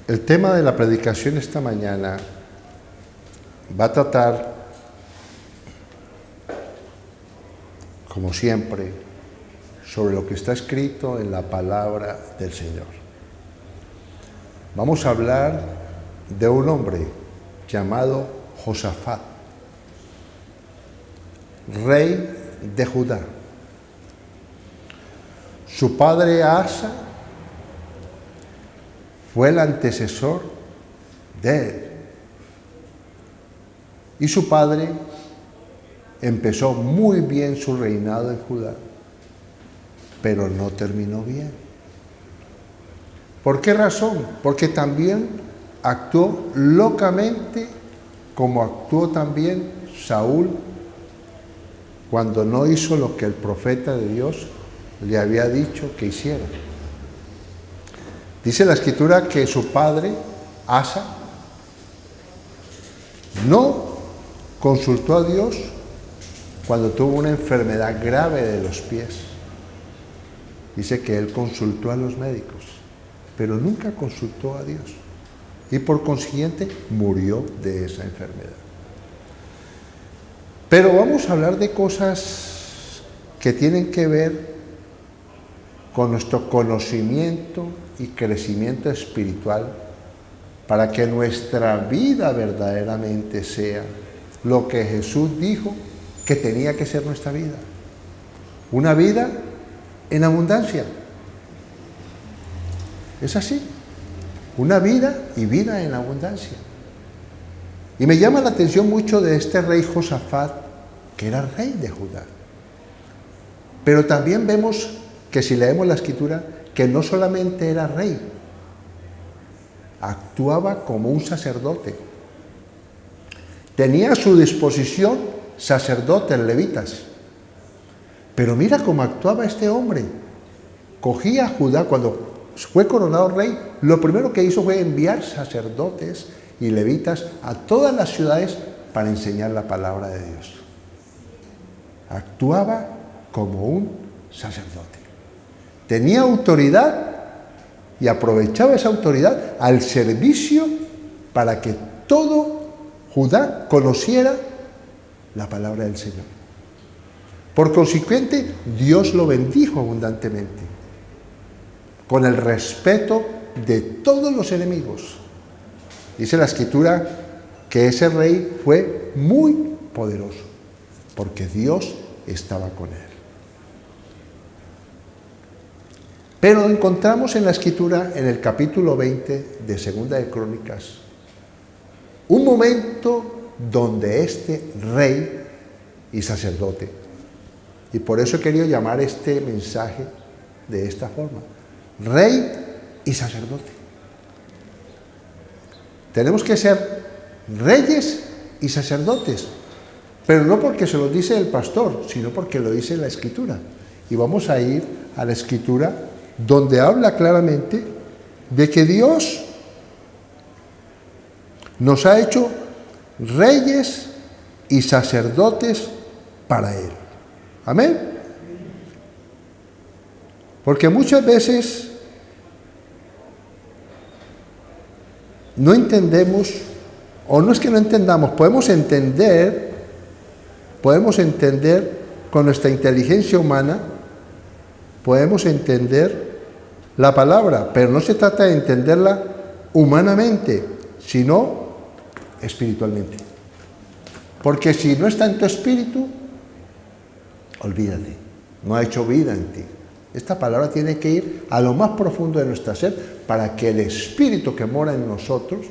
El tema de la predicación esta mañana va a tratar, como siempre, sobre lo que está escrito en la palabra del Señor. Vamos a hablar de un hombre llamado Josafat, rey de Judá. Su padre Asa fue el antecesor de él. Y su padre empezó muy bien su reinado en Judá, pero no terminó bien. ¿Por qué razón? Porque también actuó locamente como actuó también Saúl cuando no hizo lo que el profeta de Dios le había dicho que hiciera. Dice la Escritura que su padre, Asa, no consultó a Dios cuando tuvo una enfermedad grave de los pies. Dice que él consultó a los médicos, pero nunca consultó a Dios. Y por consiguiente murió de esa enfermedad. Pero vamos a hablar de cosas que tienen que ver con nuestro conocimiento y crecimiento espiritual para que nuestra vida verdaderamente sea lo que Jesús dijo que tenía que ser nuestra vida. Una vida en abundancia. Es así. Una vida y vida en abundancia. Y me llama la atención mucho de este rey Josafat, que era rey de Judá. Pero también vemos que si leemos la Escritura, que no solamente era rey, actuaba como un sacerdote. Tenía a su disposición sacerdotes, levitas. Pero mira cómo actuaba este hombre. Cogía a Judá, cuando fue coronado rey, lo primero que hizo fue enviar sacerdotes y levitas a todas las ciudades para enseñar la palabra de Dios. Actuaba como un sacerdote. Tenía autoridad y aprovechaba esa autoridad al servicio para que todo Judá conociera la palabra del Señor. Por consiguiente, Dios lo bendijo abundantemente, con el respeto de todos los enemigos. Dice la Escritura que ese rey fue muy poderoso, porque Dios estaba con él. Pero encontramos en la Escritura, en el capítulo 20 de Segunda de Crónicas, un momento donde este rey y sacerdote, y por eso he querido llamar este mensaje de esta forma, rey y sacerdote. Tenemos que ser reyes y sacerdotes, pero no porque se lo dice el pastor, sino porque lo dice la Escritura. Y vamos a ir a la Escritura, donde habla claramente de que Dios nos ha hecho reyes y sacerdotes para Él. Amén. Porque muchas veces no entendemos, o no es que no entendamos, podemos entender con nuestra inteligencia humana, podemos entender la palabra, pero no se trata de entenderla humanamente, sino espiritualmente. Porque si no está en tu espíritu, olvídate, no ha hecho vida en ti. Esta palabra tiene que ir a lo más profundo de nuestra ser para que el espíritu que mora en nosotros,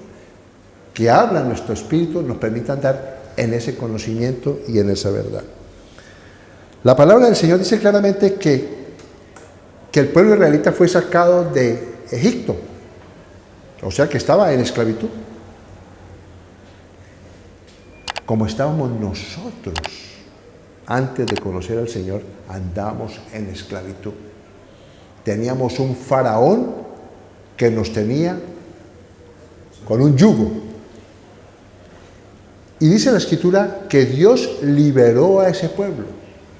que habla en nuestro espíritu, nos permita andar en ese conocimiento y en esa verdad. La palabra del Señor dice claramente que el pueblo israelita fue sacado de Egipto, o sea que estaba en esclavitud, como estábamos nosotros antes de conocer al Señor. Andábamos en esclavitud. Teníamos un faraón que nos tenía con un yugo. Y dice la Escritura que Dios liberó a ese pueblo,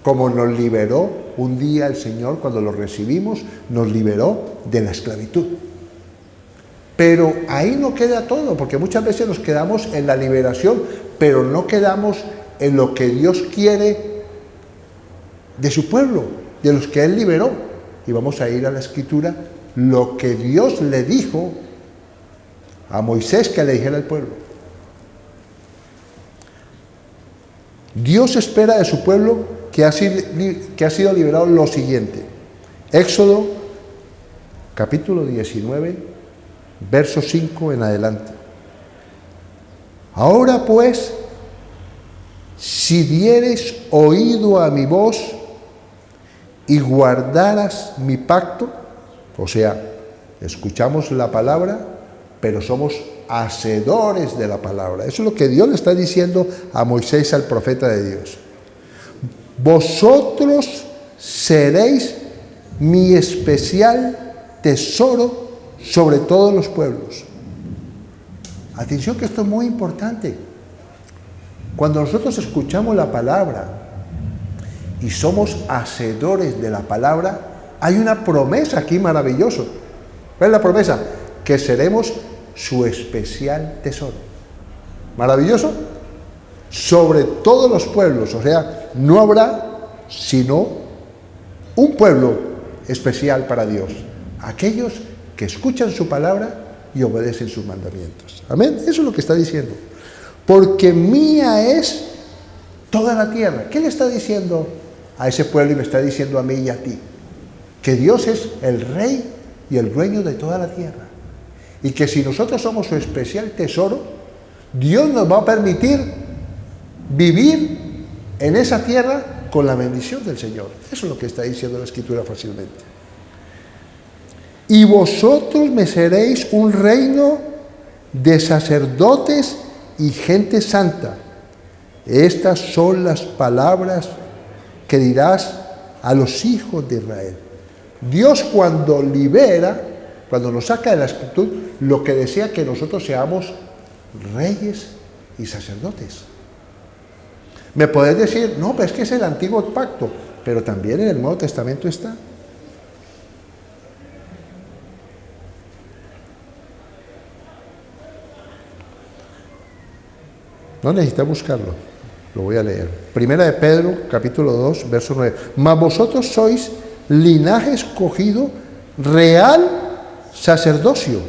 como nos liberó un día el Señor cuando lo recibimos, nos liberó de la esclavitud. Pero ahí no queda todo, porque muchas veces nos quedamos en la liberación, pero no quedamos en lo que Dios quiere de su pueblo, de los que Él liberó. Y vamos a ir a la Escritura, lo que Dios le dijo a Moisés que le dijera al pueblo. Dios espera de su pueblo que ha sido liberado lo siguiente. Éxodo, capítulo 19, verso 5 en adelante. Ahora pues, si dieres oído a mi voz y guardaras mi pacto, o sea, escuchamos la palabra, pero somos hacedores de la palabra. Eso es lo que Dios le está diciendo a Moisés, al profeta de Dios. Vosotros seréis mi especial tesoro sobre todos los pueblos. Atención, que esto es muy importante. Cuando nosotros escuchamos la palabra y somos hacedores de la palabra, hay una promesa aquí maravillosa. ¿Cuál es la promesa? Que seremos su especial tesoro. ¿Maravilloso? Sobre todos los pueblos. O sea, no habrá sino un pueblo especial para Dios. Aquellos que escuchan su palabra y obedecen sus mandamientos. Amén. Eso es lo que está diciendo. Porque mía es toda la tierra. ¿Qué le está diciendo a ese pueblo y me está diciendo a mí y a ti? Que Dios es el rey y el dueño de toda la tierra. Y que si nosotros somos su especial tesoro, Dios nos va a permitir vivir en esa tierra con la bendición del Señor. Eso es lo que está diciendo la Escritura fácilmente. Y vosotros me seréis un reino de sacerdotes y gente santa. Estas son las palabras que dirás a los hijos de Israel. Dios, cuando libera, cuando nos saca de la esclavitud, lo que desea que nosotros seamos reyes y sacerdotes. Me podés decir, no, pero es que es el antiguo pacto, pero también en el Nuevo Testamento está. No necesita buscarlo, lo voy a leer. Primera de Pedro, capítulo 2, verso 9. Mas vosotros sois linaje escogido, real sacerdocio,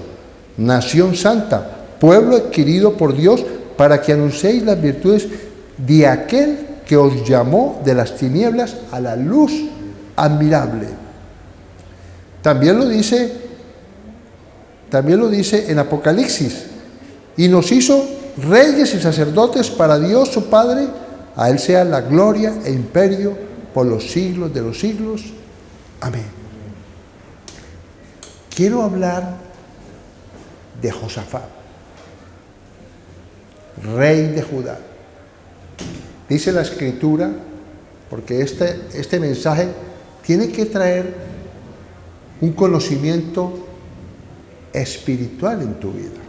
nación santa, pueblo adquirido por Dios, para que anunciéis las virtudes de aquel que os llamó de las tinieblas a la luz admirable. También lo dice en Apocalipsis, y nos hizo reyes y sacerdotes para Dios su Padre. A Él sea la gloria e imperio por los siglos de los siglos. Amén. Quiero hablar de Josafat, rey de Judá. Dice la Escritura, porque este mensaje tiene que traer un conocimiento espiritual en tu vida.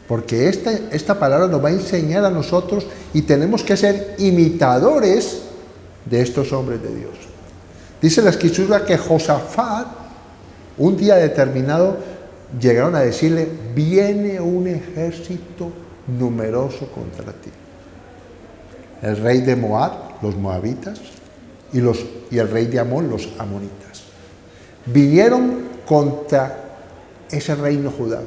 Porque esta palabra nos va a enseñar a nosotros y tenemos que ser imitadores de estos hombres de Dios. Dice la Escritura que Josafat, un día determinado, llegaron a decirle, viene un ejército numeroso contra ti. El rey de Moab, los moabitas, y el rey de Amón, los amonitas. Vinieron contra ese reino Judá.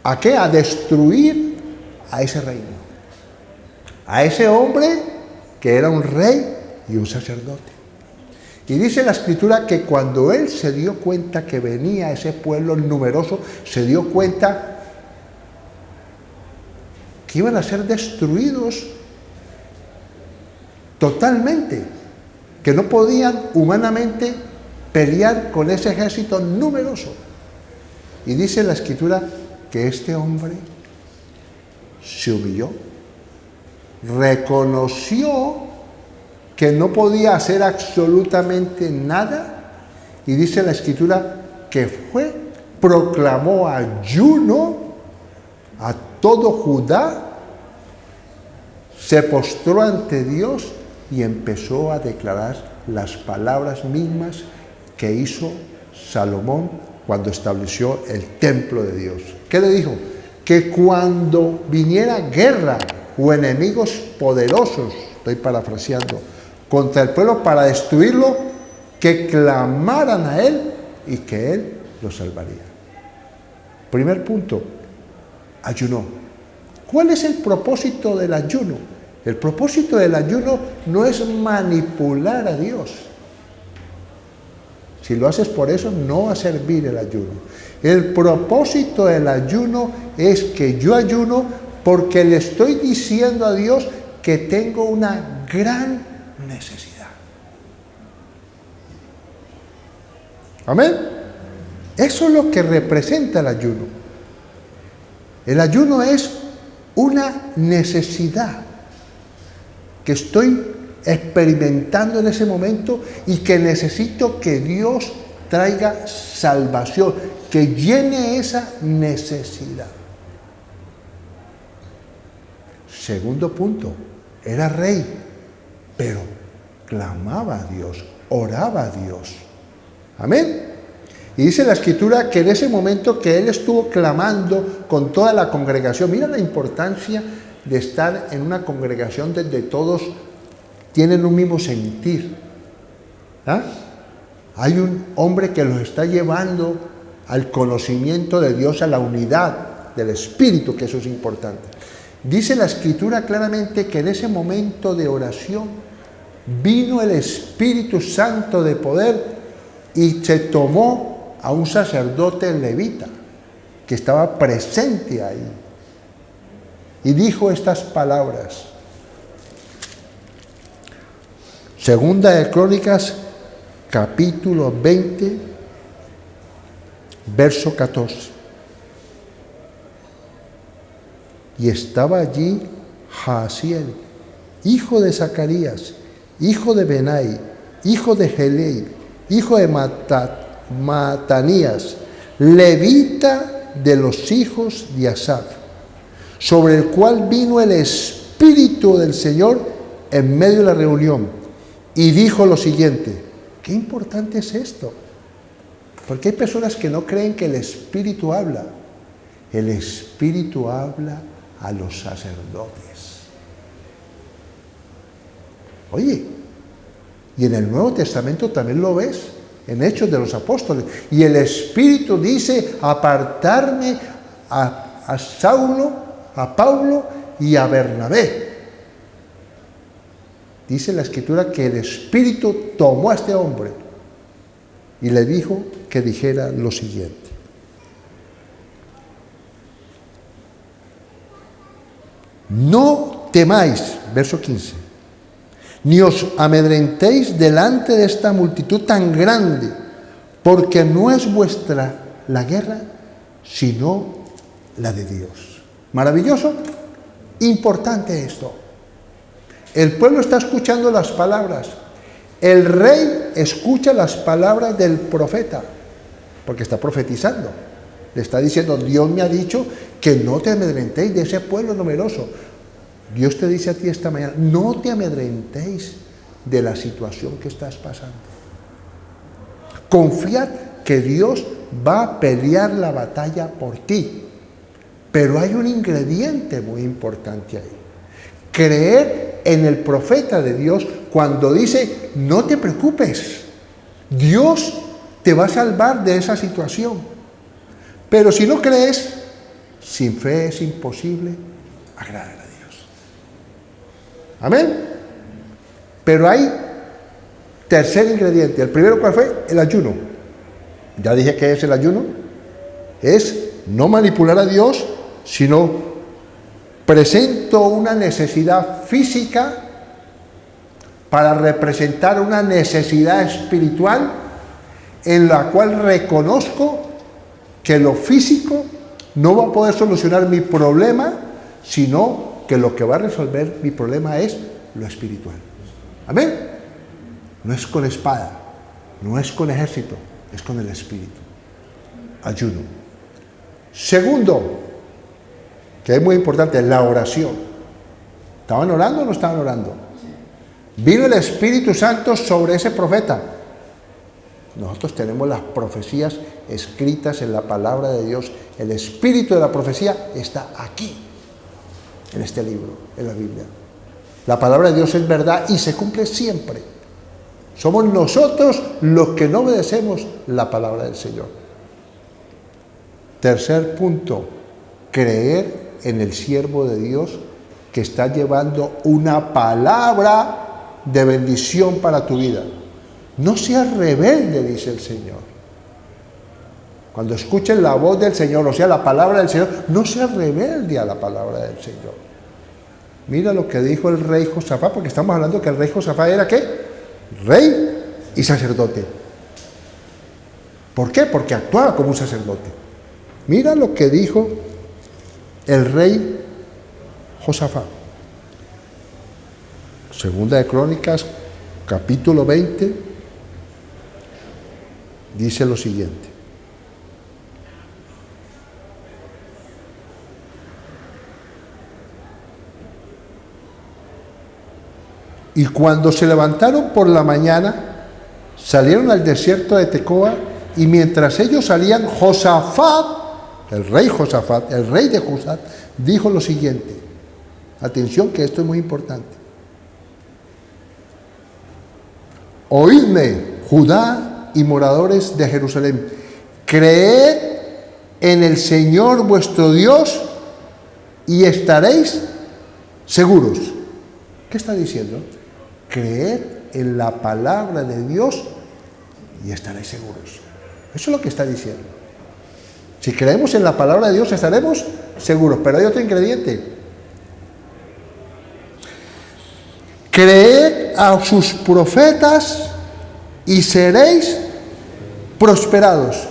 ¿A qué? A destruir a ese reino. A ese hombre que era un rey y un sacerdote. Y dice la Escritura que cuando él se dio cuenta que venía ese pueblo numeroso, se dio cuenta que iban a ser destruidos totalmente, que no podían humanamente pelear con ese ejército numeroso. Y dice la Escritura que este hombre se humilló, reconoció que no podía hacer absolutamente nada, y dice la Escritura que proclamó ayuno a todo Judá, se postró ante Dios y empezó a declarar las palabras mismas que hizo Salomón cuando estableció el templo de Dios. ¿Qué le dijo? Que cuando viniera guerra o enemigos poderosos, estoy parafraseando, contra el pueblo para destruirlo, que clamaran a él y que él los salvaría. Primer punto, ayunó. ¿Cuál es el propósito del ayuno? El propósito del ayuno no es manipular a Dios. Si lo haces por eso, no va a servir el ayuno. El propósito del ayuno es que yo ayuno porque le estoy diciendo a Dios que tengo una gran necesidad. Amén. Eso es lo que representa el ayuno. El ayuno es una necesidad que estoy experimentando en ese momento y que necesito que Dios traiga salvación, que llene esa necesidad. Segundo punto, era rey, pero clamaba a Dios, oraba a Dios. Amén. Y dice la Escritura que en ese momento que él estuvo clamando con toda la congregación, mira la importancia de estar en una congregación donde todos tienen un mismo sentir. ¿Ah? Hay un hombre que los está llevando al conocimiento de Dios, a la unidad del Espíritu, que eso es importante. Dice la Escritura claramente que en ese momento de oración vino el Espíritu Santo de poder y se tomó a un sacerdote levita que estaba presente ahí y dijo estas palabras. Segunda de Crónicas, capítulo 20, verso 14. Y estaba allí Jaasiel, hijo de Zacarías, hijo de Benai, hijo de Gelei, hijo de Matanías, levita de los hijos de Asaf, sobre el cual vino el Espíritu del Señor en medio de la reunión, y dijo lo siguiente. Qué importante es esto, porque hay personas que no creen que el Espíritu habla. El Espíritu habla a los sacerdotes. Oye, y en el Nuevo Testamento también lo ves, en Hechos de los Apóstoles. Y el Espíritu dice, apartarme a Saulo, a Pablo y a Bernabé. Dice la Escritura que el Espíritu tomó a este hombre y le dijo que dijera lo siguiente. No temáis, verso 15, ni os amedrentéis delante de esta multitud tan grande, porque no es vuestra la guerra, sino la de Dios. Maravilloso, importante esto. El pueblo está escuchando las palabras. El rey escucha las palabras del profeta, porque está profetizando. Le está diciendo, Dios me ha dicho que no te amedrentéis de ese pueblo numeroso. Dios te dice a ti esta mañana, no te amedrentéis de la situación que estás pasando. Confiad que Dios va a pelear la batalla por ti. Pero hay un ingrediente muy importante ahí. Creer en el profeta de Dios cuando dice, no te preocupes, Dios te va a salvar de esa situación. Pero si no crees, sin fe es imposible agradar a Dios. Amén. Pero hay tercer ingrediente. El primero, ¿cuál fue? El ayuno. Ya dije que es el ayuno. Es no manipular a Dios, sino presento una necesidad física para representar una necesidad espiritual en la cual reconozco que lo físico no va a poder solucionar mi problema, sino que lo que va a resolver mi problema es lo espiritual. Amén. No es con espada, no es con ejército, es con el Espíritu. Ayuno. Segundo, que es muy importante, la oración. ¿Estaban orando o no estaban orando? Vino el Espíritu Santo sobre ese profeta. Nosotros tenemos las profecías escritas en la palabra de Dios. El espíritu de la profecía está aquí, en este libro, en la Biblia. La palabra de Dios es verdad y se cumple siempre. Somos nosotros los que no obedecemos la palabra del Señor. Tercer punto, creer en el siervo de Dios que está llevando una palabra de bendición para tu vida. No seas rebelde, dice el Señor. Cuando escuchen la voz del Señor, o sea, la palabra del Señor, no seas rebelde a la palabra del Señor. Mira lo que dijo el rey Josafat, porque estamos hablando que el rey Josafat era ¿qué? Rey y sacerdote. ¿Por qué? Porque actuaba como un sacerdote. Mira lo que dijo el rey Josafat. Segunda de Crónicas, capítulo 20, dice lo siguiente. Y cuando se levantaron por la mañana, salieron al desierto de Tecoa, y mientras ellos salían, Josafat, el rey de Judá, dijo lo siguiente. Atención, que esto es muy importante. Oídme, Judá y moradores de Jerusalén, creed en el Señor vuestro Dios y estaréis seguros. ¿Qué está diciendo? Creed en la palabra de Dios y estaréis seguros. Eso es lo que está diciendo. Si creemos en la palabra de Dios estaremos seguros, pero hay otro ingrediente. Creed a sus profetas y seréis prosperados.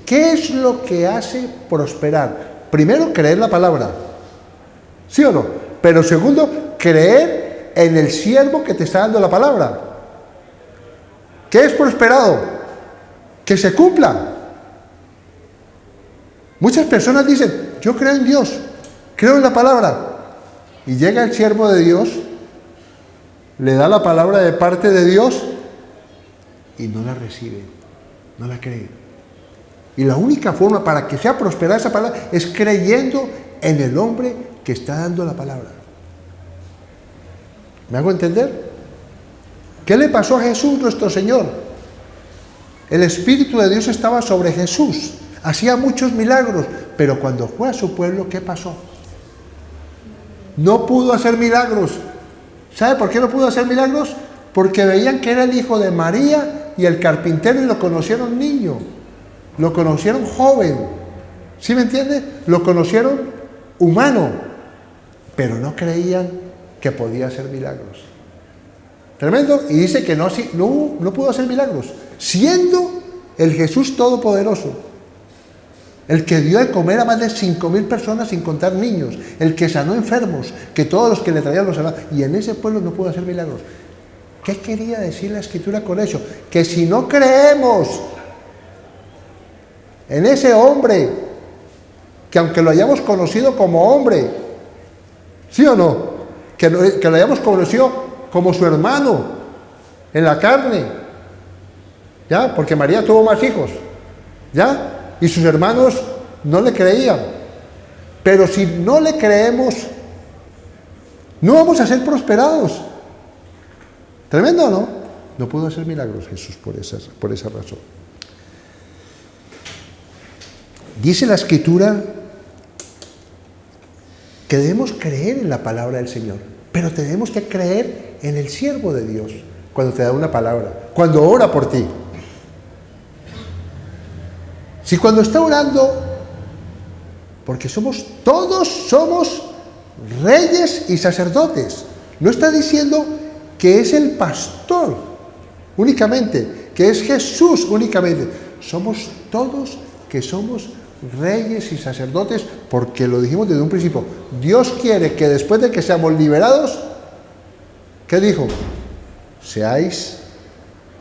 ¿Qué es lo que hace prosperar? Primero, creer la palabra. ¿Sí o no? Pero segundo, creer en el siervo que te está dando la palabra. ¿Qué es prosperado? Que se cumpla. Muchas personas dicen, yo creo en Dios, creo en la palabra. Y llega el siervo de Dios, le da la palabra de parte de Dios y no la recibe, no la cree. Y la única forma para que sea prosperada esa palabra es creyendo en el hombre que está dando la palabra. ¿Me hago entender? ¿Qué le pasó a Jesús nuestro Señor? El Espíritu de Dios estaba sobre Jesús, hacía muchos milagros, pero cuando fue a su pueblo, ¿qué pasó? No pudo hacer milagros. ¿Sabe por qué no pudo hacer milagros? Porque veían que era el hijo de María y el carpintero y lo conocieron niño, lo conocieron joven. ¿Sí me entiende? Lo conocieron humano, pero no creían que podía hacer milagros. Tremendo. Y dice que no pudo hacer milagros, siendo el Jesús Todopoderoso, el que dio de comer a más de 5,000 personas sin contar niños, el que sanó enfermos, que todos los que le traían los sanaban, y en ese pueblo no pudo hacer milagros. ¿Qué quería decir la Escritura con eso? Que si no creemos en ese hombre, que aunque lo hayamos conocido como hombre, ¿sí o no? Que lo hayamos conocido como su hermano en la carne, ¿ya? Porque María tuvo más hijos, ¿ya? Y sus hermanos no le creían. Pero si no le creemos, no vamos a ser prosperados. ¿Tremendo o no? No pudo hacer milagros Jesús por esa razón. Dice la Escritura que debemos creer en la palabra del Señor, pero tenemos que creer en el siervo de Dios cuando te da una palabra, cuando ora por ti. Si cuando está orando, porque todos somos reyes y sacerdotes, no está diciendo que es el pastor únicamente, que es Jesús únicamente. Somos todos que somos reyes y sacerdotes, porque lo dijimos desde un principio. Dios quiere que después de que seamos liberados, ¿qué dijo? Seáis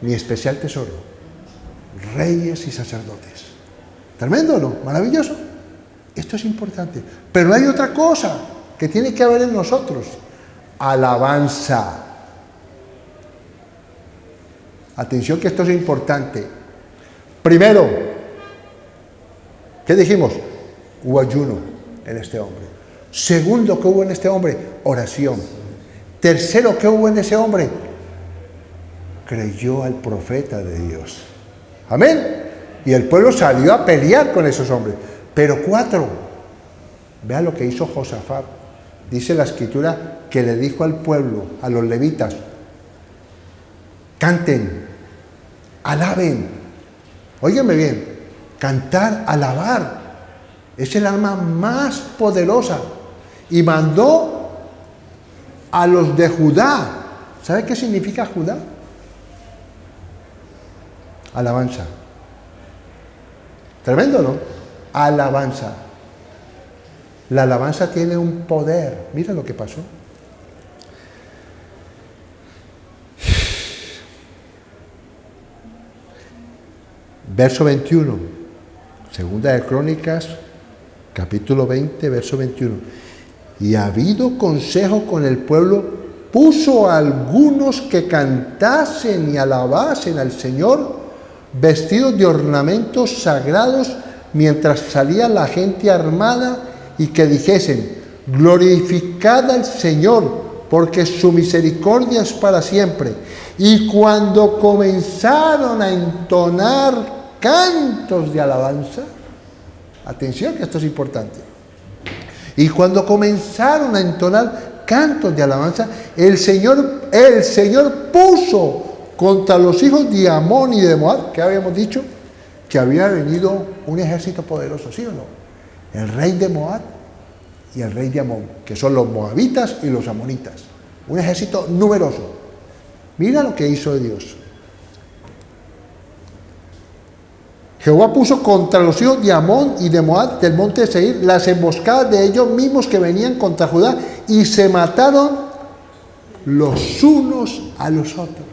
mi especial tesoro, reyes y sacerdotes. ¿Tremendo o no? ¿Maravilloso? Esto es importante. Pero hay otra cosa que tiene que haber en nosotros. Alabanza. Atención que esto es importante. Primero, ¿qué dijimos? Hubo ayuno en este hombre. Segundo, ¿qué hubo en este hombre? Oración. Tercero, ¿qué hubo en ese hombre? Creyó al profeta de Dios. Amén. Y el pueblo salió a pelear con esos hombres. Pero cuatro, vea lo que hizo Josafat. Dice la escritura que le dijo al pueblo, a los levitas, canten, alaben. Óiganme bien, cantar, alabar, es el arma más poderosa. Y mandó a los de Judá. ¿Sabe qué significa Judá? Alabanza. Tremendo, ¿no? Alabanza. La alabanza tiene un poder. Mira lo que pasó. Verso 21. Segunda de Crónicas, capítulo 20, verso 21. Y habido consejo con el pueblo, puso a algunos que cantasen y alabasen al Señor, vestidos de ornamentos sagrados, mientras salía la gente armada, y que dijesen, glorificad al Señor, porque su misericordia es para siempre. Y cuando comenzaron a entonar cantos de alabanza, atención que esto es importante, y cuando comenzaron a entonar cantos de alabanza, el Señor puso contra los hijos de Amón y de Moab, que habíamos dicho, que había venido un ejército poderoso, ¿sí o no? El rey de Moab y el rey de Amón, que son los moabitas y los amonitas. Un ejército numeroso. Mira lo que hizo Dios. Jehová puso contra los hijos de Amón y de Moab del monte de Seir las emboscadas de ellos mismos que venían contra Judá, y se mataron los unos a los otros.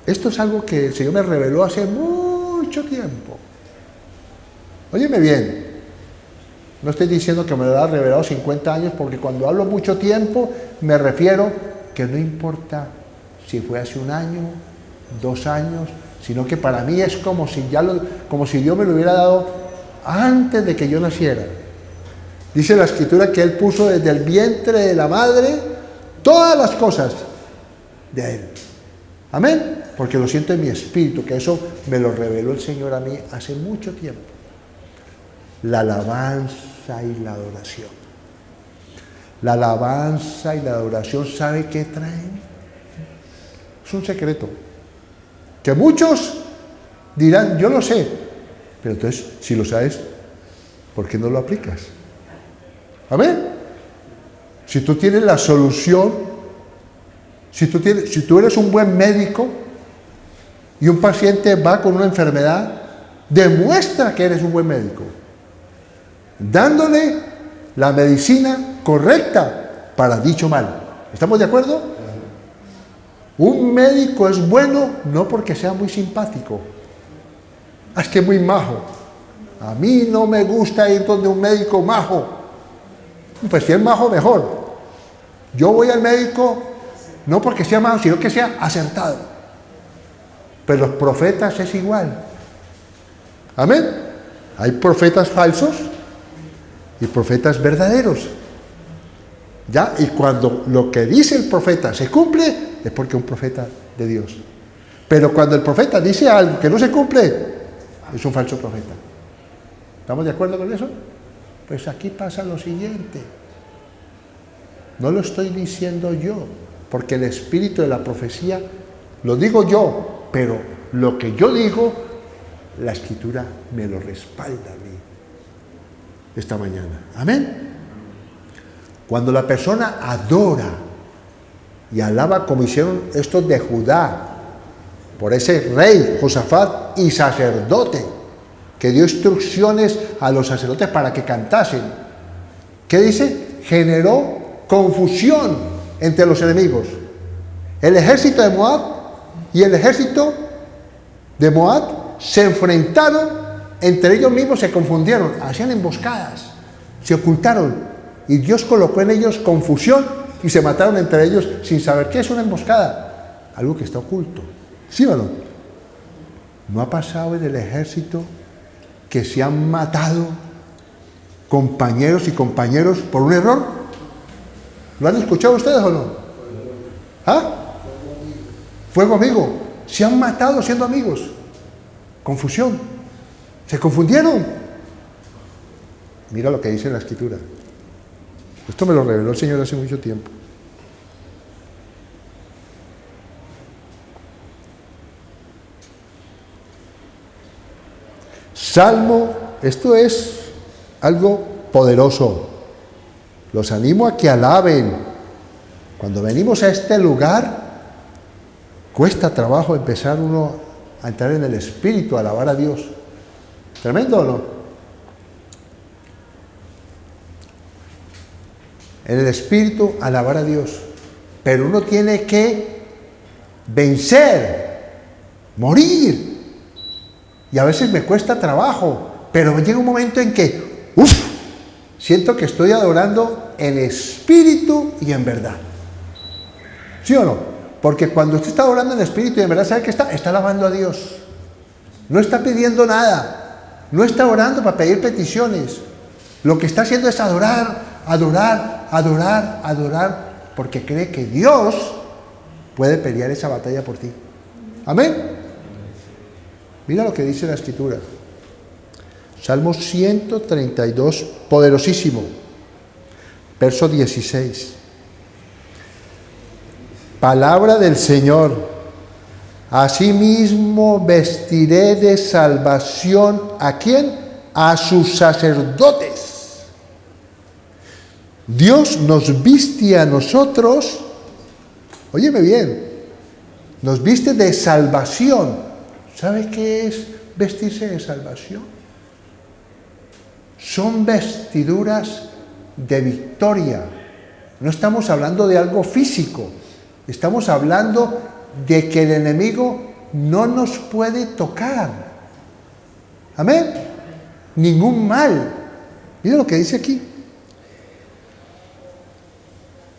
Esto es algo que el Señor me reveló hace mucho tiempo. Óyeme bien, no estoy diciendo que me lo haya revelado 50 años, porque cuando hablo mucho tiempo me refiero que no importa si fue hace un año, 2 años, sino que para mí es como si Dios me lo hubiera dado antes de que yo naciera. Dice la escritura que Él puso desde el vientre de la madre todas las cosas de Él. Amén, porque lo siento en mi espíritu, que eso me lo reveló el Señor a mí hace mucho tiempo. La alabanza y la adoración. La alabanza y la adoración, ¿sabe qué traen? Es un secreto. Que muchos dirán, yo lo sé. Pero entonces, si lo sabes, ¿por qué no lo aplicas? Amén. Si tú tienes la solución, si tú eres un buen médico y un paciente va con una enfermedad, demuestra que eres un buen médico, dándole la medicina correcta para dicho mal. ¿Estamos de acuerdo? Un médico es bueno no porque sea muy simpático. Es que es muy majo. A mí no me gusta ir donde un médico majo. Pues si es majo, mejor. Yo voy al médico no porque sea majo, sino que sea acertado. Pero los profetas es igual. Amén. Hay profetas falsos y profetas verdaderos. ¿Ya? Y cuando lo que dice el profeta se cumple, es porque es un profeta de Dios. Pero cuando el profeta dice algo que no se cumple, es un falso profeta. ¿Estamos de acuerdo con eso? Pues aquí pasa lo siguiente. No lo estoy diciendo yo, porque el espíritu de la profecía lo digo yo, pero lo que yo digo, la escritura me lo respalda a mí esta mañana. Amén. Cuando la persona adora y alaba como hicieron estos de Judá, por ese rey Josafat y sacerdote, que dio instrucciones a los sacerdotes para que cantasen, ¿qué dice? Generó confusión entre los enemigos. El ejército de Moab y el ejército de Moab se enfrentaron, entre ellos mismos se confundieron, hacían emboscadas, se ocultaron, y Dios colocó en ellos confusión y se mataron entre ellos sin saber qué es una emboscada. algo que está oculto. ¿Sí o no? ¿No ha pasado en el ejército que se han matado compañeros y compañeros por un error? ¿Lo han escuchado ustedes o no? ¿Ah? Fuego amigo. Se han matado siendo amigos. Confusión. Se confundieron. Mira lo que dice la Escritura. Esto me lo reveló el Señor hace mucho tiempo. Salmo, esto es algo poderoso. Los animo a que alaben. Cuando venimos a este lugar, cuesta trabajo empezar uno a entrar en el Espíritu, a alabar a Dios. ¿Tremendo o no? En el Espíritu, alabar a Dios. Pero uno tiene que vencer, morir. Y a veces me cuesta trabajo, pero llega un momento en que, siento que estoy adorando en espíritu y en verdad. ¿Sí o no? Porque cuando usted está adorando en espíritu y en verdad, ¿sabe qué está? Está alabando a Dios. No está pidiendo nada. No está orando para pedir peticiones. Lo que está haciendo es adorar, adorar, adorar, adorar, porque cree que Dios puede pelear esa batalla por ti. Amén. Mira lo que dice la Escritura. Salmo 132, poderosísimo. Verso 16. Palabra del Señor. Asimismo vestiré de salvación, ¿a quién? A sus sacerdotes. Dios nos viste a nosotros, óyeme bien, nos viste de salvación. ¿Sabe qué es vestirse de salvación? Son vestiduras de victoria. No estamos hablando de algo físico. Estamos hablando de que el enemigo no nos puede tocar. Amén. Ningún mal. Mira lo que dice aquí.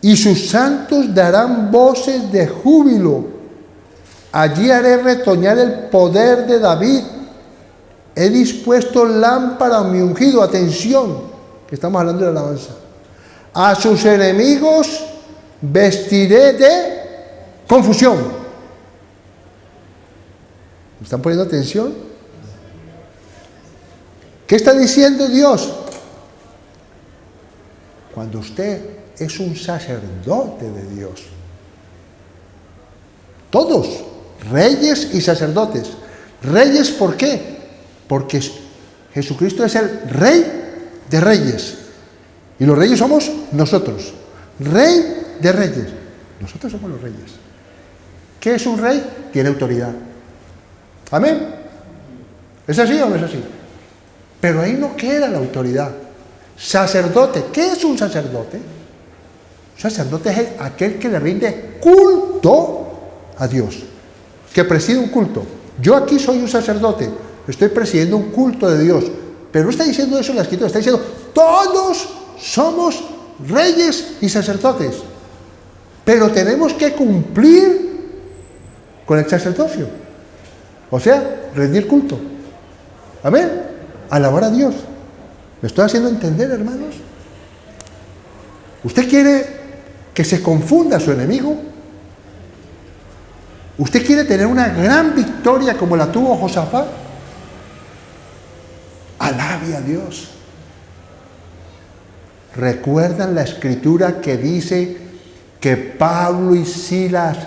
Y sus santos darán voces de júbilo. Allí haré retoñar el poder de David. He dispuesto lámpara a mi ungido. Atención, que estamos hablando de la alabanza. A sus enemigos vestiré de confusión. ¿Me están poniendo atención? ¿Qué está diciendo Dios? Cuando usted es un sacerdote de Dios. Todos. Reyes y sacerdotes. Reyes, ¿por qué? Porque Jesucristo es el Rey de reyes. Y los reyes somos nosotros. Rey de reyes. Nosotros somos los reyes. ¿Qué es un rey? Tiene autoridad. ¿Amén? ¿Es así o no es así? Pero ahí no queda la autoridad. Sacerdote. ¿Qué es un sacerdote? Un sacerdote es aquel que le rinde culto a Dios. Que preside un culto. Yo aquí soy un sacerdote, estoy presidiendo un culto de Dios, pero no está diciendo eso en la Escritura, está diciendo todos somos reyes y sacerdotes, pero tenemos que cumplir con el sacerdocio, o sea, rendir culto. Amén. Alabar a Dios. ¿Me estoy haciendo entender, hermanos? ¿Usted quiere que se confunda su enemigo? ¿Usted quiere tener una gran victoria como la tuvo Josafat? Alabe a Dios. ¿Recuerdan la Escritura que dice que Pablo y Silas,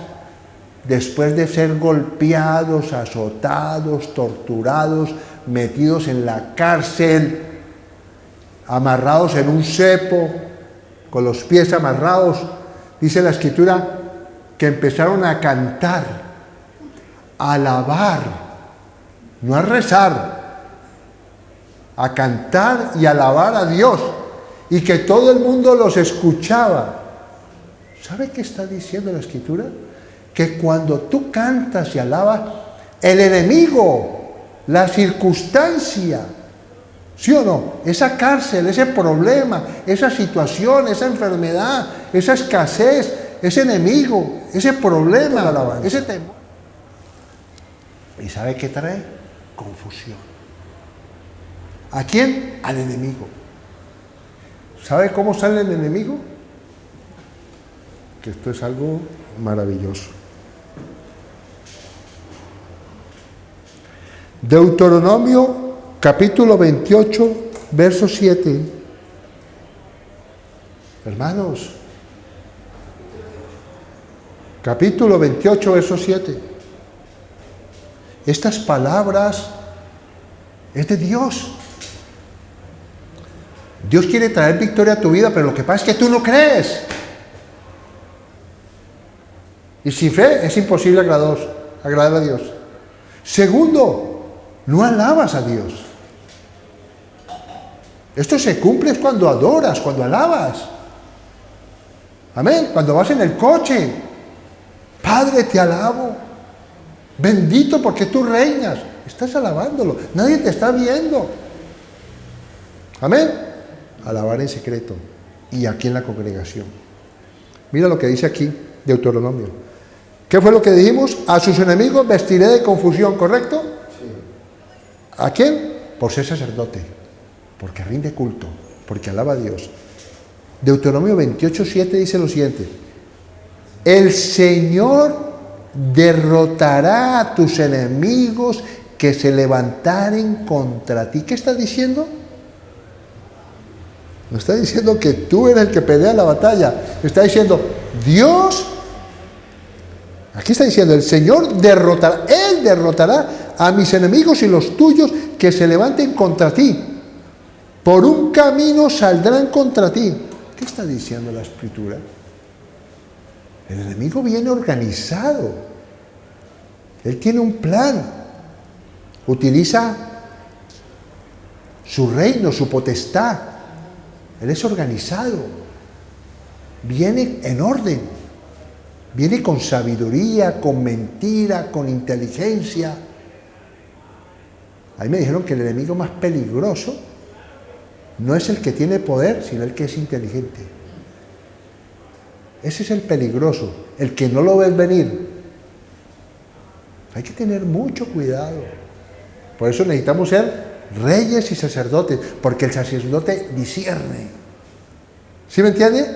después de ser golpeados, azotados, torturados, metidos en la cárcel, amarrados en un cepo, con los pies amarrados, dice la Escritura que empezaron a cantar, a alabar, no a rezar, a cantar y alabar a Dios, y que todo el mundo los escuchaba. ¿Sabe qué está diciendo la Escritura? Que cuando tú cantas y alabas, el enemigo, la circunstancia, ¿sí o no? Esa cárcel, ese problema, esa situación, esa enfermedad, esa escasez, ese enemigo, ese problema, ese temor. ¿Y sabe qué trae? Confusión. ¿A quién? Al enemigo. ¿Sabe cómo sale el enemigo? Que esto es algo maravilloso. Deuteronomio capítulo 28, verso 7. Hermanos, capítulo 28, verso 7. Estas palabras es de Dios. Dios quiere traer victoria a tu vida, pero lo que pasa es que tú no crees. Y sin fe es imposible agradar a Dios. Segundo, no alabas a Dios. Esto se cumple cuando adoras, cuando alabas. Amén. Cuando vas en el coche. Padre, te alabo. Bendito porque tú reinas. Estás alabándolo. Nadie te está viendo. Amén. Alabar en secreto. Y aquí en la congregación. Mira lo que dice aquí Deuteronomio. ¿Qué fue lo que dijimos? A sus enemigos vestiré de confusión, ¿correcto? Sí. ¿A quién? Por ser sacerdote. Porque rinde culto. Porque alaba a Dios. Deuteronomio 28:7 dice lo siguiente. El Señor derrotará a tus enemigos que se levantaren contra ti. ¿Qué está diciendo? No está diciendo que tú eres el que pelea la batalla. Está diciendo, Dios, aquí está diciendo, el Señor derrotará, Él derrotará a mis enemigos y los tuyos que se levanten contra ti. Por un camino saldrán contra ti. ¿Qué está diciendo la Escritura? El enemigo viene organizado. Él tiene un plan. Utiliza su reino, su potestad. Él es organizado. Viene en orden. Viene con sabiduría, con mentira, con inteligencia. A mí me dijeron que el enemigo más peligroso no es el que tiene poder, sino el que es inteligente. Ese es el peligroso, el que no lo ves venir. Hay que tener mucho cuidado. Por eso necesitamos ser reyes y sacerdotes, porque el sacerdote discierne. ¿Sí me entiende?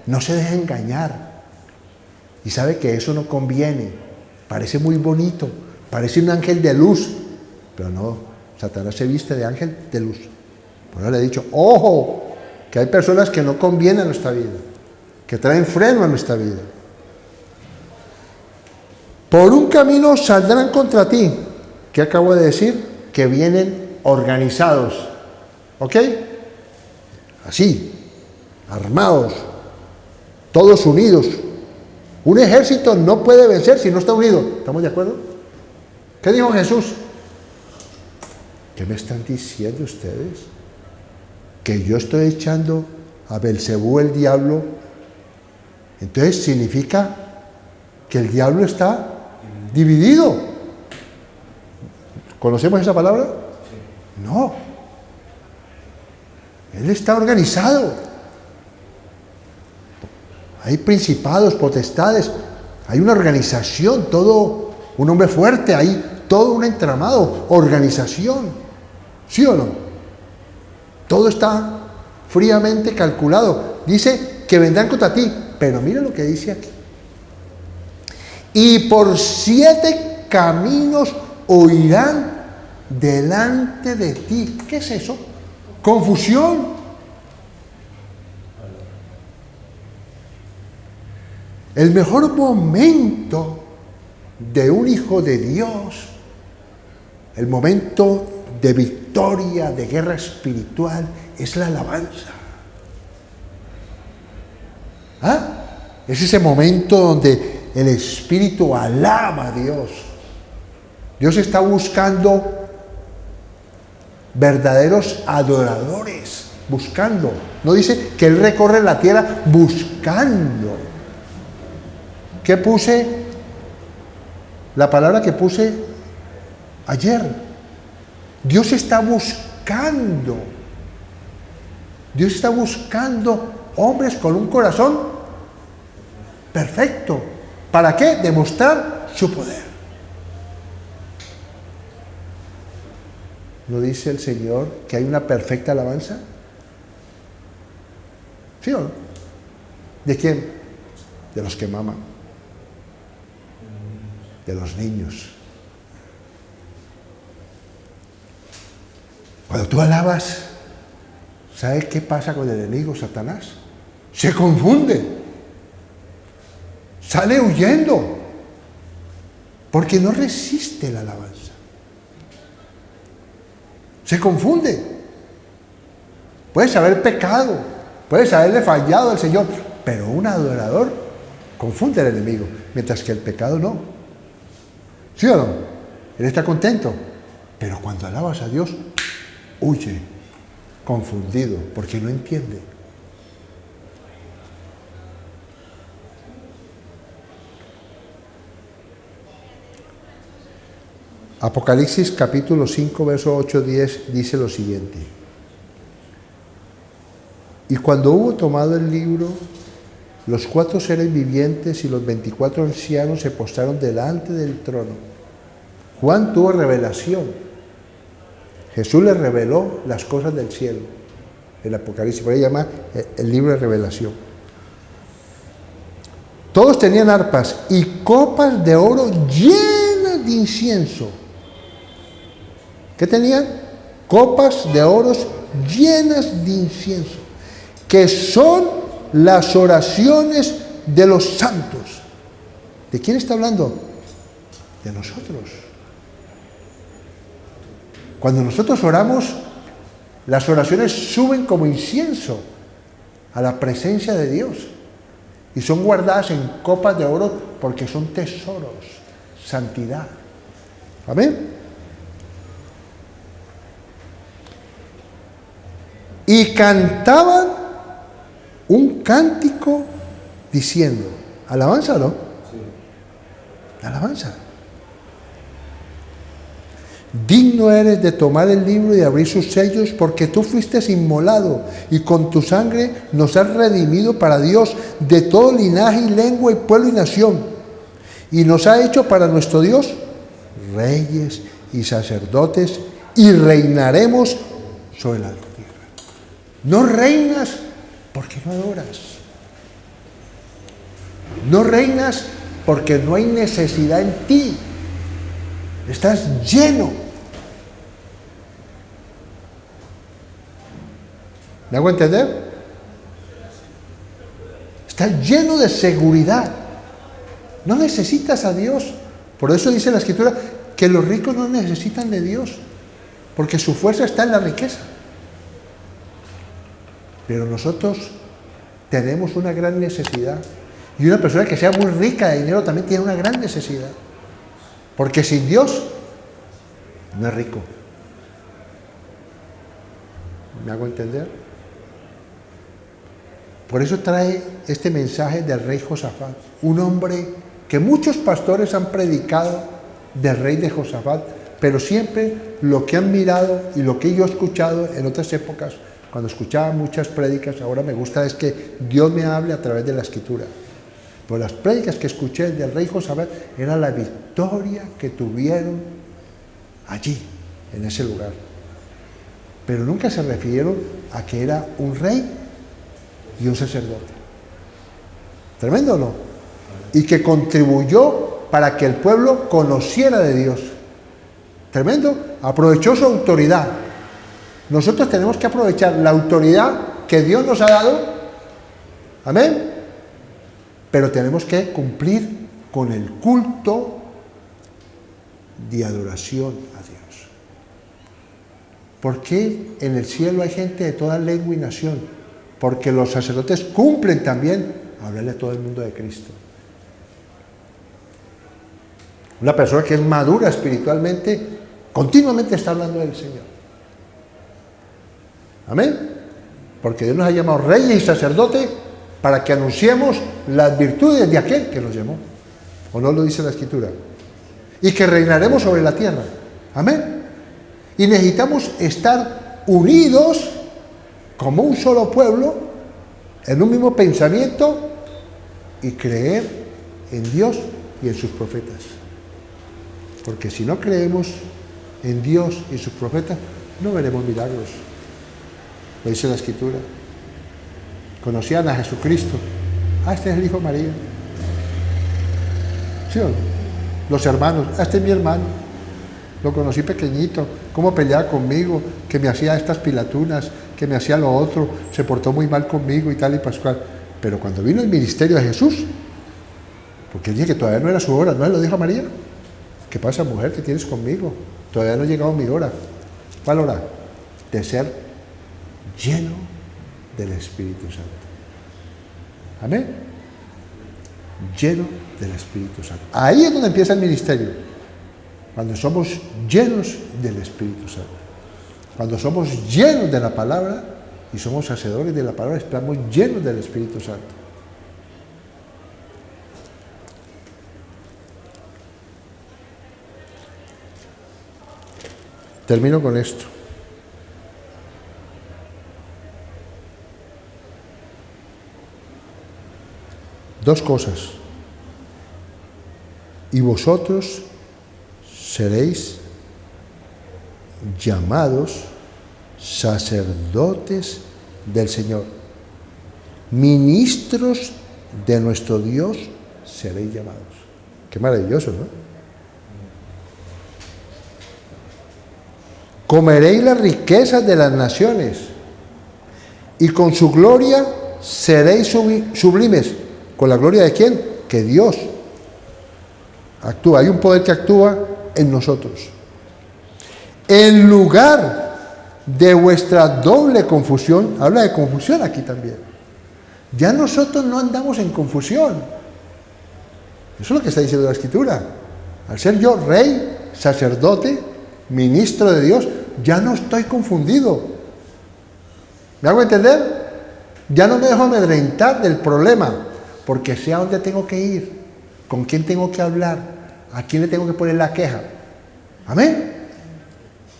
No se deja engañar. Y sabe que eso no conviene. Parece muy bonito, parece un ángel de luz, pero no, Satanás se viste de ángel de luz. Por eso le he dicho, ojo, que hay personas que no convienen a nuestra vida, que traen freno a nuestra vida. Por un camino saldrán contra ti. ¿Qué acabo de decir? Que vienen organizados. ¿Ok? Así, armados, todos unidos. Un ejército no puede vencer si no está unido. ¿Estamos de acuerdo? ¿Qué dijo Jesús? ¿Qué me están diciendo ustedes? Que yo estoy echando a Belcebú, el diablo. Entonces significa que el diablo está dividido. ¿Conocemos esa palabra? No. Él está organizado. Hay principados, potestades, hay una organización, todo un hombre fuerte, hay todo un entramado, organización. ¿Sí o no? Todo está fríamente calculado. Dice que vendrán contra ti, pero mira lo que dice aquí. Y por 7 caminos huirán delante de ti. ¿Qué es eso? Confusión. El mejor momento de un hijo de Dios, el momento de victoria, de guerra espiritual, es la alabanza. ¿Ah? Es ese momento donde el Espíritu alaba a Dios. Dios está buscando verdaderos adoradores, buscando. No dice que Él recorre la tierra buscando. ¿Qué puse? La palabra que puse ayer. Dios está buscando. Dios está buscando hombres con un corazón perfecto. ¿Para qué? Demostrar su poder. ¿No dice el Señor que hay una perfecta alabanza? ¿Sí o no? ¿De quién? De los que maman. De los niños. Cuando tú alabas, ¿sabes qué pasa con el enemigo, Satanás? Se confunde. Sale huyendo. Porque no resiste la alabanza. Se confunde. Puedes haber pecado. Puedes haberle fallado al Señor. Pero un adorador confunde al enemigo. Mientras que el pecado no. ¿Sí o no? Él está contento. Pero cuando alabas a Dios, huye, confundido, porque no entiende. Apocalipsis capítulo 5, verso 8-10 dice lo siguiente. Y cuando hubo tomado el libro, los 4 seres vivientes y los 24 ancianos se postraron delante del trono. Juan tuvo revelación. Jesús le reveló las cosas del cielo. El Apocalipsis, por ahí llama el libro de revelación. Todos tenían arpas y copas de oro llenas de incienso. ¿Qué tenían? Copas de oro llenas de incienso, que son las oraciones de los santos. ¿De quién está hablando? De nosotros. Cuando nosotros oramos, las oraciones suben como incienso a la presencia de Dios y son guardadas en copas de oro porque son tesoros, santidad. ¿Amén? Y cantaban un cántico diciendo, ¿alabanza o no? Sí. Alabanza. Digno eres de tomar el libro y de abrir sus sellos, porque tú fuiste inmolado y con tu sangre nos has redimido para Dios de todo linaje y lengua y pueblo y nación. Y nos ha hecho para nuestro Dios reyes y sacerdotes y reinaremos sobre la tierra. No reinas porque no adoras. No reinas porque no hay necesidad en ti. Estás lleno. ¿Me hago entender? Estás lleno de seguridad. No necesitas a Dios. Por eso dice la Escritura que los ricos no necesitan de Dios, porque su fuerza está en la riqueza. Pero nosotros tenemos una gran necesidad. Y una persona que sea muy rica de dinero también tiene una gran necesidad. Porque sin Dios no es rico. ¿Me hago entender? Por eso trae este mensaje del rey Josafat, un hombre que muchos pastores han predicado del rey de Josafat, pero siempre lo que han mirado y lo que yo he escuchado en otras épocas, cuando escuchaba muchas prédicas, ahora me gusta es que Dios me hable a través de la Escritura. Pues las prédicas que escuché del rey Josafat era la victoria que tuvieron allí, en ese lugar. Pero nunca se refirieron a que era un rey y un sacerdote. ¿Tremendo o no? Y que contribuyó para que el pueblo conociera de Dios. ¿Tremendo? Aprovechó su autoridad. Nosotros tenemos que aprovechar la autoridad que Dios nos ha dado. Amén. Pero tenemos que cumplir con el culto de adoración a Dios. ¿Por qué en el cielo hay gente de toda lengua y nación? Porque los sacerdotes cumplen también hablarle a todo el mundo de Cristo. Una persona que es madura espiritualmente, continuamente está hablando del Señor. Amén. Porque Dios nos ha llamado reyes y sacerdotes para que anunciemos las virtudes de aquel que nos llamó. ¿O no lo dice la Escritura? Y que reinaremos sobre la tierra. Amén. Y necesitamos estar unidos como un solo pueblo, en un mismo pensamiento y creer en Dios y en sus profetas. Porque si no creemos en Dios y sus profetas, no veremos milagros. Lo dice la Escritura. Conocían a Jesucristo. Este es el Hijo de María. ¿Sí o no? Los hermanos. Este es mi hermano. Lo conocí pequeñito. Cómo peleaba conmigo. Que me hacía estas pilatunas. Que me hacía lo otro. Se portó muy mal conmigo y tal y pascual. Pero cuando vino el ministerio de Jesús, porque él dice que todavía no era su hora, ¿no le lo dijo a María? ¿Qué pasa, mujer, que tienes conmigo? Todavía no ha llegado mi hora. ¿Cuál hora? De ser lleno del Espíritu Santo. Amén. Lleno del Espíritu Santo. Ahí es donde empieza el ministerio. Cuando somos llenos del Espíritu Santo. Cuando somos llenos de la palabra y somos hacedores de la palabra, estamos llenos del Espíritu Santo. Termino con esto. Dos cosas. Y vosotros seréis llamados sacerdotes del Señor. Ministros de nuestro Dios seréis llamados. Qué maravilloso, ¿no? Comeréis las riquezas de las naciones y con su gloria seréis sublimes. ¿Con la gloria de quién? Que Dios actúa. Hay un poder que actúa en nosotros. En lugar de vuestra doble confusión, habla de confusión aquí también. Ya nosotros no andamos en confusión. Eso es lo que está diciendo la Escritura. Al ser yo rey, sacerdote, ministro de Dios, ya no estoy confundido. ¿Me hago entender? Ya no me dejo amedrentar del problema, porque sé a dónde tengo que ir, con quién tengo que hablar, a quién le tengo que poner la queja. Amén.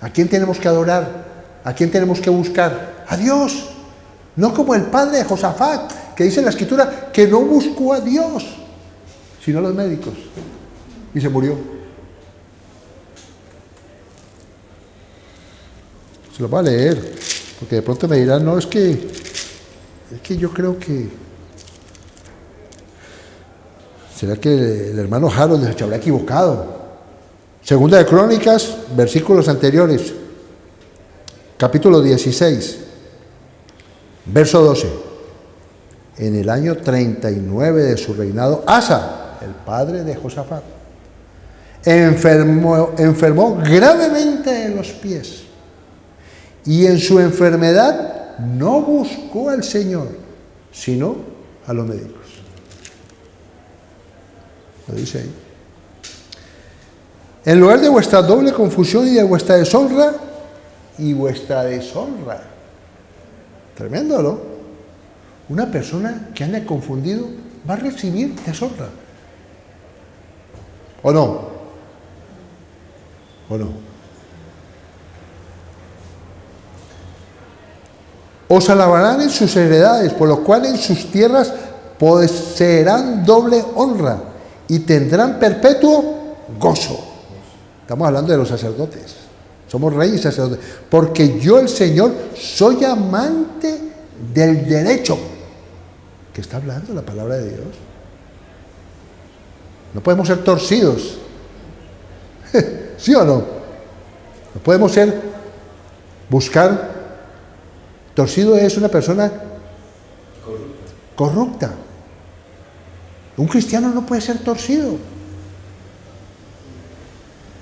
¿A quién tenemos que adorar? ¿A quién tenemos que buscar? A Dios. No como el padre de Josafat, que dice en la Escritura que no buscó a Dios, sino a los médicos, y se murió. Se lo voy a leer, porque de pronto me dirán, no, es que yo creo que... ¿Será que el hermano Harold se habrá equivocado? Segunda de Crónicas, versículos anteriores, capítulo 16, verso 12. En el año 39 de su reinado, Asa, el padre de Josafat, enfermó gravemente de los pies. Y en su enfermedad no buscó al Señor, sino a los médicos. Lo dice ahí. En lugar de vuestra doble confusión y de vuestra deshonra, Tremendo, ¿no? Una persona que anda confundido va a recibir deshonra. ¿O no? ¿O no? Os alabarán en sus heredades, por lo cual en sus tierras poseerán doble honra y tendrán perpetuo gozo. Estamos hablando de los sacerdotes. Somos reyes y sacerdotes. Porque yo, el Señor, soy amante del derecho. ¿Qué está hablando la palabra de Dios? No podemos ser torcidos. ¿Sí o no? No podemos buscar. Torcido es una persona corrupta. Un cristiano no puede ser torcido.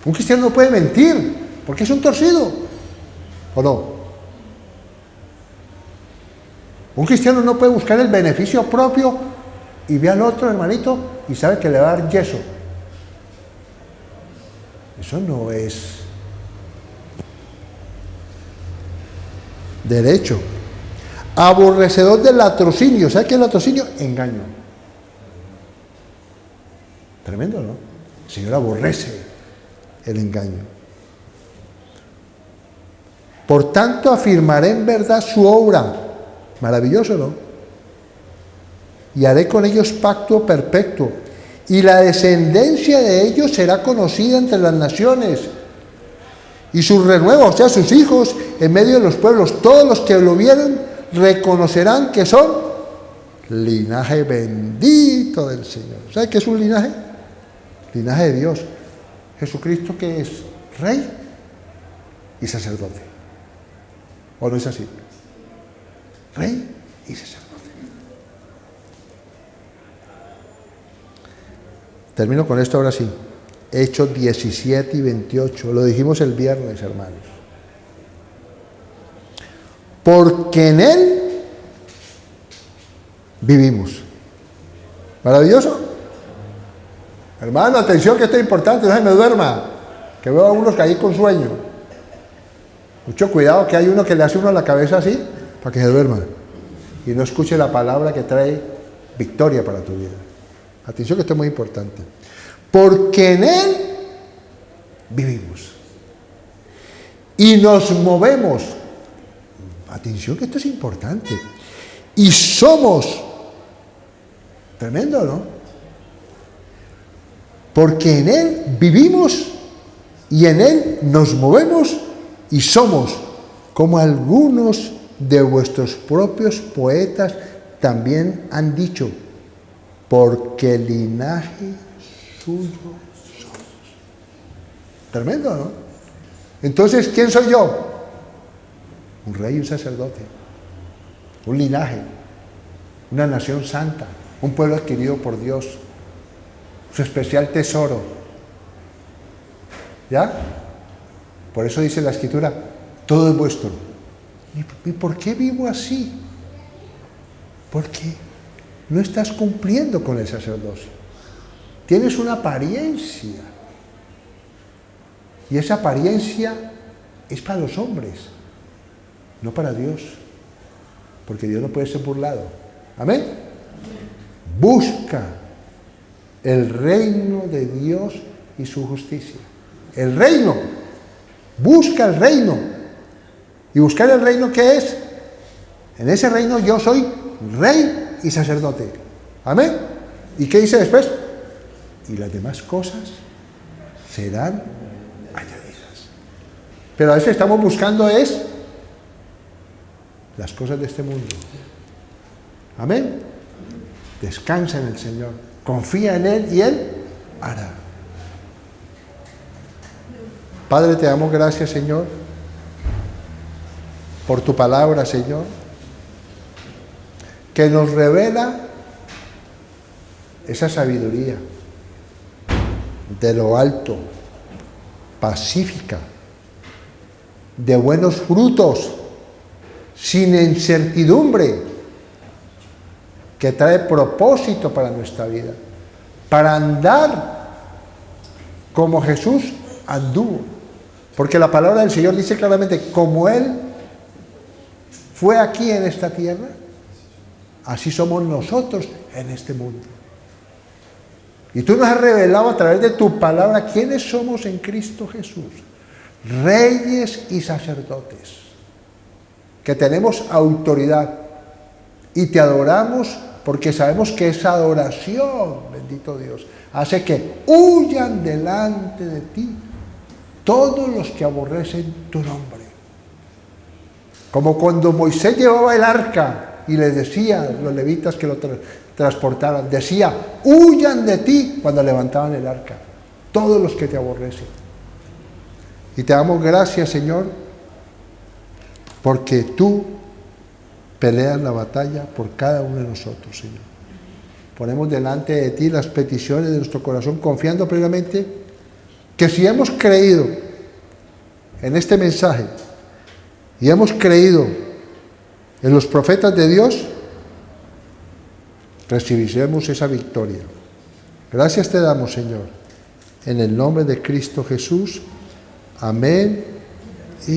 Un cristiano no puede mentir, porque es un torcido. ¿O no? Un cristiano no puede buscar el beneficio propio y ve al otro hermanito y sabe que le va a dar yeso. Eso no es derecho. Aborrecedor del latrocinio. ¿Sabe qué es el latrocinio? Engaño. Tremendo, ¿no? El Señor aborrece el engaño. Por tanto, afirmaré en verdad su obra. Maravilloso, ¿no? y haré con ellos pacto perpetuo, y la descendencia de ellos será conocida entre las naciones, y sus renuevos, o sea, sus hijos, en medio de los pueblos, todos los que lo vieran reconocerán que son linaje bendito del Señor. ¿Sabe qué es un linaje? Linaje de Dios. Jesucristo, que es rey y sacerdote. ¿O no es así? Rey y sacerdote. Termino con esto ahora sí. Hechos 17 y 28. Lo dijimos el viernes, hermanos. Porque en Él vivimos. ¿Maravilloso? Hermano, atención que esto es importante, no se me duerma. Que veo a unos caer con sueño. Mucho cuidado, que hay uno que le hace uno a la cabeza así, para que se duerma. Y no escuche la palabra que trae victoria para tu vida. Atención que esto es muy importante. Porque en Él vivimos. Y nos movemos. Atención que esto es importante. Y somos. Tremendo, ¿no? Porque en Él vivimos y en Él nos movemos y somos, como algunos de vuestros propios poetas también han dicho, porque linaje suyo somos. Tremendo, ¿no? Entonces, ¿quién soy yo? Un rey y un sacerdote, un linaje, una nación santa, un pueblo adquirido por Dios, su especial tesoro. ¿Ya? Por eso dice la Escritura, todo es vuestro. ¿Y por qué vivo así? Porque no estás cumpliendo con el sacerdocio. Tienes una apariencia. Y esa apariencia es para los hombres, no para Dios. Porque Dios no puede ser burlado. Amén. Busca el reino de Dios y su justicia. El reino. Busca el reino. ¿Y buscar el reino qué es? En ese reino yo soy rey y sacerdote. Amén. ¿Y qué dice después? Y las demás cosas serán añadidas. Pero a veces estamos buscando es las cosas de este mundo. Amén. Descansa en el Señor. Confía en Él y Él hará. Padre, te damos gracias, Señor, por tu palabra, Señor, que nos revela esa sabiduría de lo alto, pacífica, de buenos frutos, sin incertidumbre, que trae propósito para nuestra vida, para andar como Jesús anduvo. Porque la palabra del Señor dice claramente, como Él fue aquí en esta tierra, así somos nosotros en este mundo. Y tú nos has revelado a través de tu palabra quiénes somos en Cristo Jesús. Reyes y sacerdotes, que tenemos autoridad y te adoramos porque sabemos que esa adoración, bendito Dios, hace que huyan delante de ti todos los que aborrecen tu nombre. Como cuando Moisés llevaba el arca y les decía a los levitas que lo transportaran, decía, huyan de ti cuando levantaban el arca, todos los que te aborrecen. Y te damos gracias, Señor, porque tú peleas la batalla por cada uno de nosotros, Señor. Ponemos delante de ti las peticiones de nuestro corazón, confiando plenamente que si hemos creído en este mensaje y hemos creído en los profetas de Dios, recibiremos esa victoria. Gracias te damos, Señor, en el nombre de Cristo Jesús. Amén